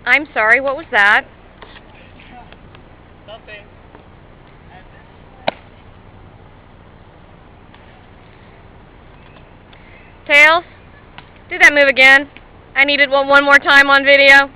I'm sorry, what was that? Nothing. Tails, do that move again. I needed one more time on video.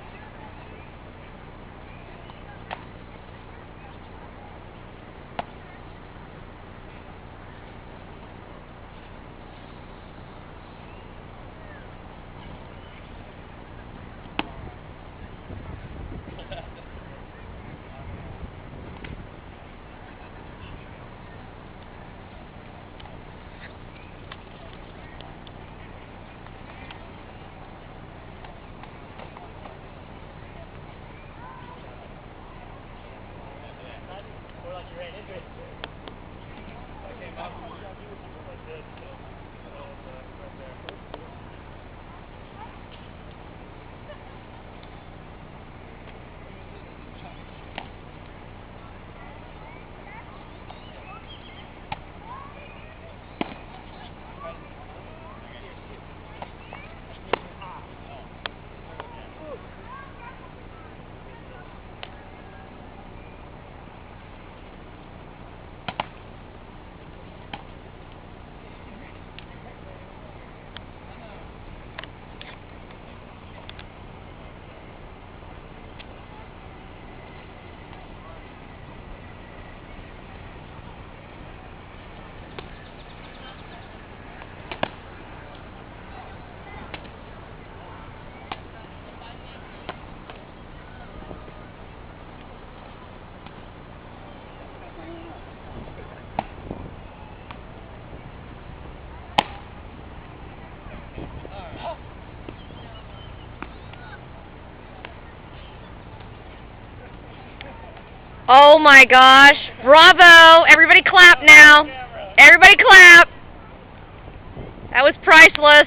Oh my gosh. Bravo. Everybody clap now. Everybody clap. That was priceless.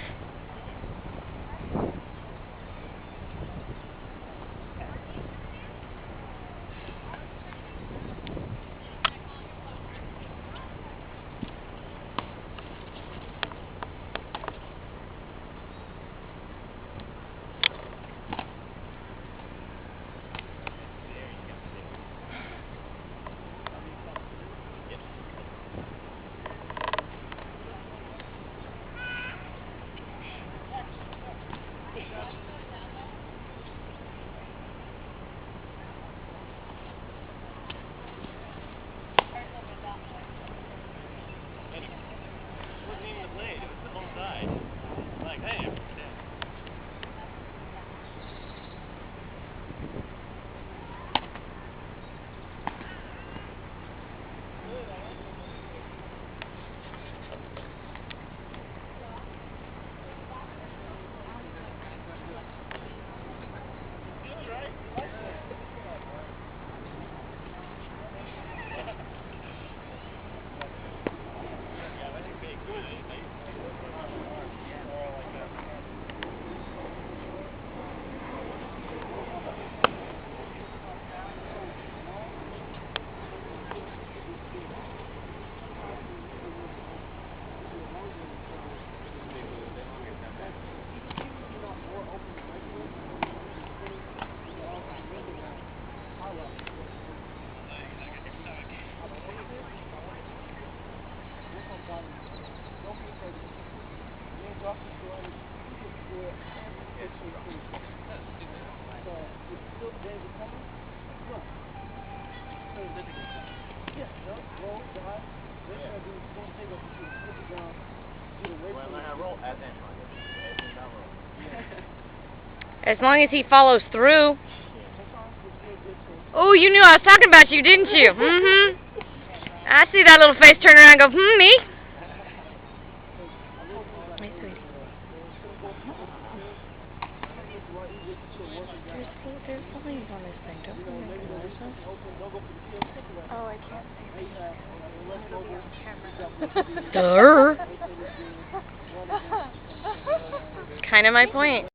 As long as he follows through. Oh, you knew I was talking about you, didn't you? Mm-hmm. I see that little face turn around and go, me? Hey, sweetie. There's lines on this thing. Don't you recognize them? Oh, I can't see. Duh. Kind of my point.